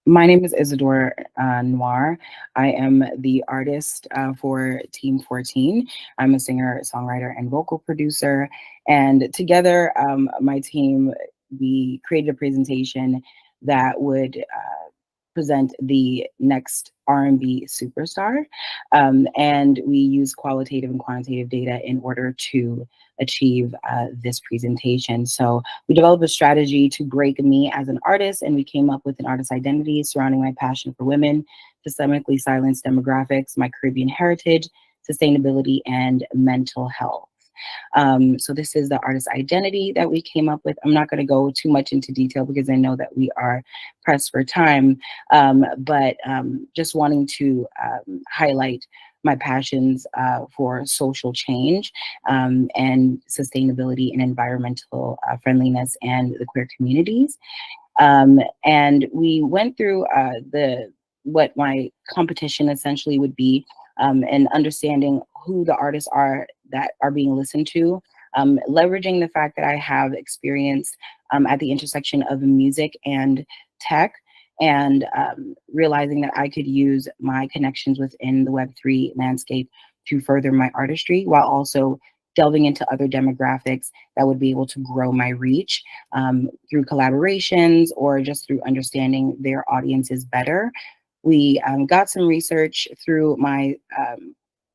My name is Isadore Noir. I am the artist for Team 14. I'm a singer, songwriter, and vocal producer. And together, my team, we created a presentation that would present the next R&B superstar. And we use qualitative and quantitative data in order to achieve this presentation. So we developed a strategy to break me as an artist, and we came up with an artist identity surrounding my passion for women, systemically silenced demographics, my Caribbean heritage, sustainability, and mental health. So this is the artist identity that we came up with. I'm not going to go too much into detail because I know that we are pressed for time, but just wanting to highlight my passions for social change and sustainability and environmental friendliness and the queer communities. And we went through the what my competition essentially would be, and understanding who the artists are that are being listened to, leveraging the fact that I have experience at the intersection of music and tech, and realizing that I could use my connections within the Web3 landscape to further my artistry while also delving into other demographics that would be able to grow my reach through collaborations or just through understanding their audiences better. We got some research through my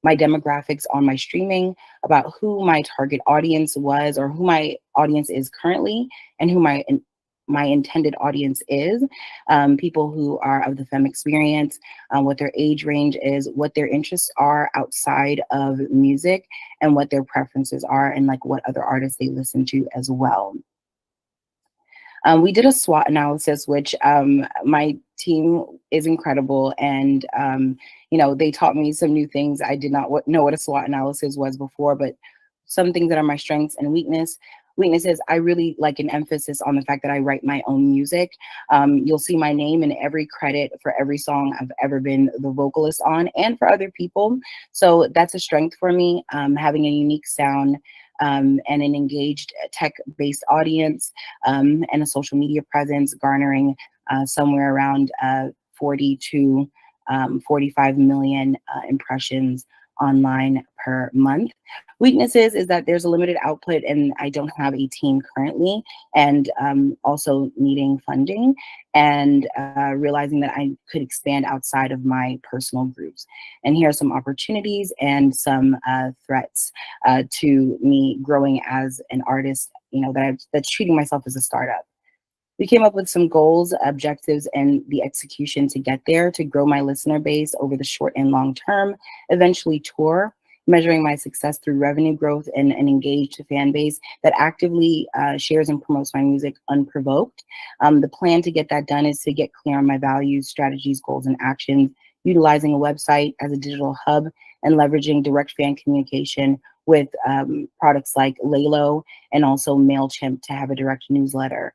demographics on my streaming about who my target audience was, or who my audience is currently, and who my intended audience is. People who are of the femme experience, what their age range is, what their interests are outside of music, and what their preferences are, and like what other artists they listen to as well. We did a SWOT analysis, which my team is incredible, and they taught me some new things. I did not know what a SWOT analysis was before, but some things that are my strengths and weaknesses. I really like an emphasis on the fact that I write my own music. You'll see my name in every credit for every song I've ever been the vocalist on, and for other people. So that's a strength for me, having a unique sound, and an engaged tech-based audience, and a social media presence garnering somewhere around 40 to 45 million impressions online per month. Weaknesses is that there's a limited output and I don't have a team currently, and also needing funding, and realizing that I could expand outside of my personal groups. And here are some opportunities and some threats to me growing as an artist, that's treating myself as a startup. We came up with some goals, objectives, and the execution to get there, to grow my listener base over the short and long term, eventually tour, measuring my success through revenue growth and an engaged fan base that actively shares and promotes my music unprovoked. The plan to get that done is to get clear on my values, strategies, goals, and actions, utilizing a website as a digital hub, and leveraging direct fan communication with products like Lalo and also MailChimp to have a direct newsletter.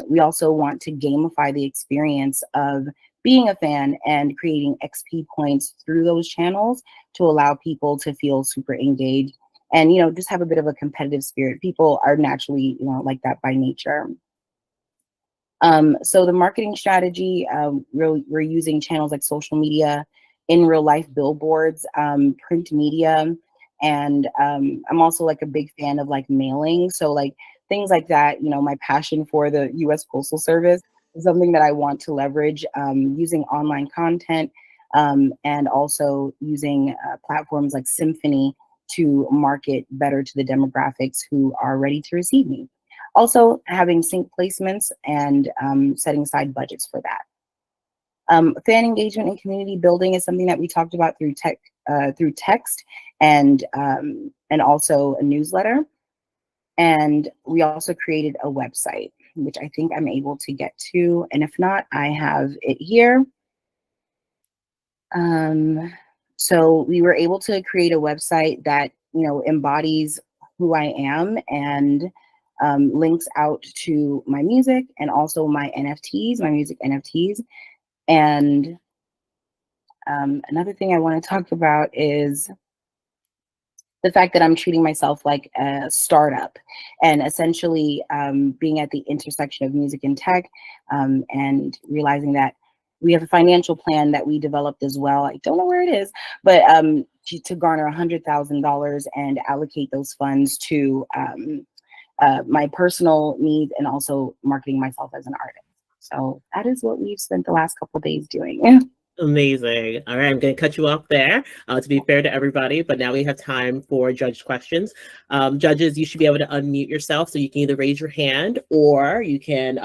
We also want to gamify the experience of being a fan and creating XP points through those channels to allow people to feel super engaged and, just have a bit of a competitive spirit. People are naturally, like that by nature. So the marketing strategy, we're using channels like social media, in real life billboards, print media, and I'm also like a big fan of like mailing. So like things like that, my passion for the US Postal Service is something that I want to leverage, using online content, and also using platforms like Symphony to market better to the demographics who are ready to receive me. Also, having sync placements and setting aside budgets for that. Fan engagement and community building is something that we talked about through through text, and also a newsletter. And we also created a website, which I think I'm able to get to. And if not, I have it here. So we were able to create a website that, embodies who I am, and links out to my music and also my NFTs, my music NFTs. And another thing I want to talk about is the fact that I'm treating myself like a startup, and essentially being at the intersection of music and tech, and realizing that we have a financial plan that we developed as well. I don't know where it is, but to garner $100,000 and allocate those funds to my personal needs and also marketing myself as an artist. So that is what we've spent the last couple of days doing. Amazing. All right, I'm going to cut you off there to be fair to everybody, but now we have time for judge questions. Judges, you should be able to unmute yourself, so you can either raise your hand or you can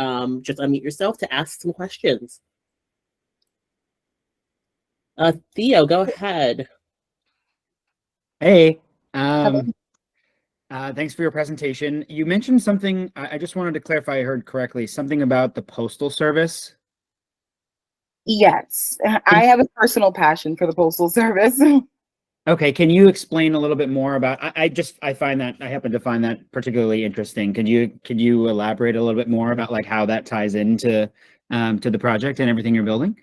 just unmute yourself to ask some questions. Theo, go ahead. Hey, thanks for your presentation. You mentioned something, I just wanted to clarify I heard correctly, something about the Postal Service. Yes, I have a personal passion for the Postal Service. Okay, can you explain a little bit more about, I find that, I happen to find that particularly interesting. Could you elaborate a little bit more about like how that ties into to the project and everything you're building?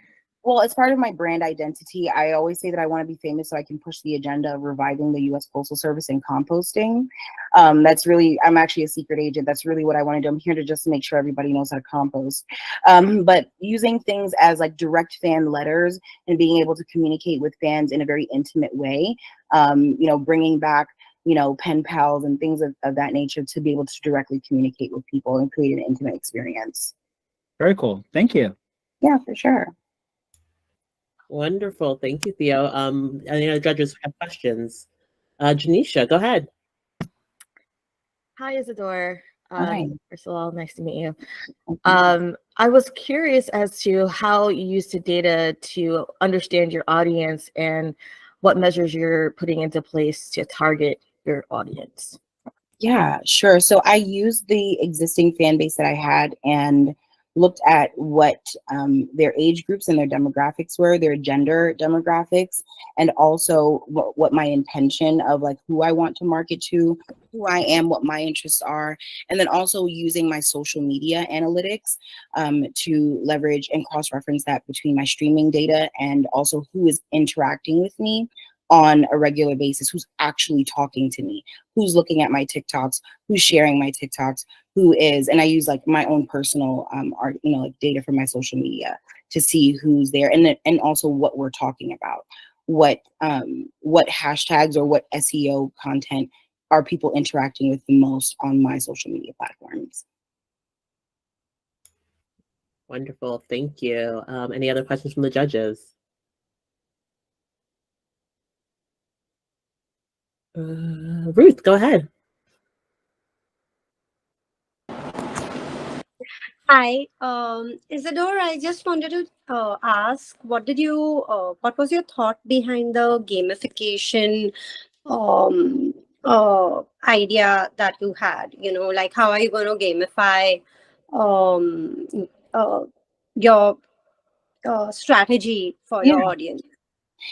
Well, as part of my brand identity, I always say that I want to be famous so I can push the agenda of reviving the U.S. Postal Service and composting. That's really, I'm actually a secret agent. That's really what I want to do. I'm here to just make sure everybody knows how to compost. But using things as like direct fan letters and being able to communicate with fans in a very intimate way, bringing back pen pals and things of that nature to be able to directly communicate with people and create an intimate experience. Very cool. Thank you. Yeah, for sure. Wonderful. Thank you, Theo. Any other judges have questions? Janisha, go ahead. Hi, Isadore. Hi. First of all, nice to meet you. I was curious as to how you used the data to understand your audience and what measures you're putting into place to target your audience. Yeah, sure. So I used the existing fan base that I had and looked at what their age groups and their demographics were, their gender demographics, and also what my intention of like who I want to market to, who I am, what my interests are, and then also using my social media analytics to leverage and cross-reference that between my streaming data and also who is interacting with me on a regular basis, who's actually talking to me, who's looking at my TikToks, who's sharing my TikToks, who is, and I use like my own personal art, like data from my social media to see who's there, and also what we're talking about, what hashtags or what SEO content are people interacting with the most on my social media platforms. Wonderful, thank you. Any other questions from the judges? Ruth, go ahead. Hi, Isadore. I just wanted to ask, what was your thought behind the gamification idea that you had? Like how are you going to gamify your strategy for your audience?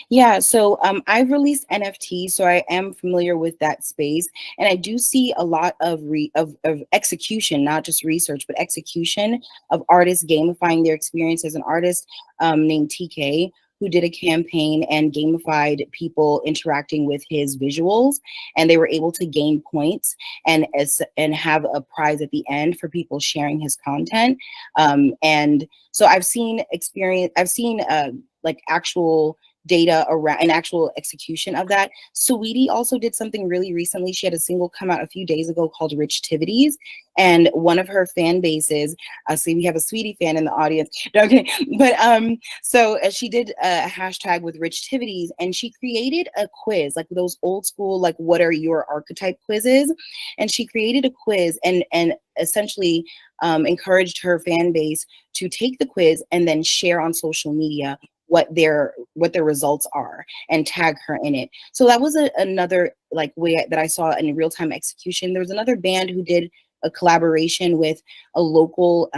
Yeah, so I've released NFTs, so I am familiar with that space, and I do see a lot of execution, not just research, but execution of artists gamifying their experience as an artist named TK, who did a campaign and gamified people interacting with his visuals, and they were able to gain points and have a prize at the end for people sharing his content. And so I've seen like actual data around an actual execution of that. Sweetie also did something really recently. She had a single come out a few days ago called Rich Tivities, and one of her fan bases, see we have a Sweetie fan in the audience, okay, but so she did a hashtag with Rich Tivities, and she created a quiz, like those old school, like what are your archetype quizzes, and she created a quiz and essentially encouraged her fan base to take the quiz and then share on social media what their results are and tag her in it. So that was another like way that I saw in real-time execution. There was another band who did a collaboration with a local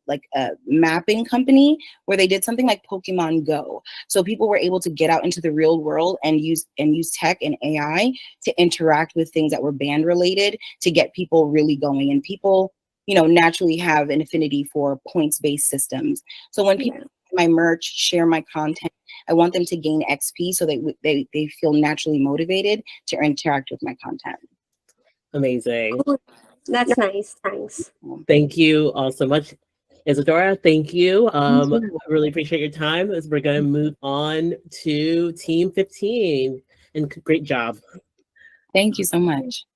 like a mapping company where they did something like Pokemon Go. So people were able to get out into the real world and use tech and AI to interact with things that were band related to get people really going. And people, naturally have an affinity for points-based systems. So when people my merch, share my content, I want them to gain XP so they feel naturally motivated to interact with my content. Amazing. Cool. That's nice. Thanks. Thank you all so much. Isadora, thank you. Thank I you. really appreciate your time. As we're going to move on to Team 15. And great job. Thank you so much.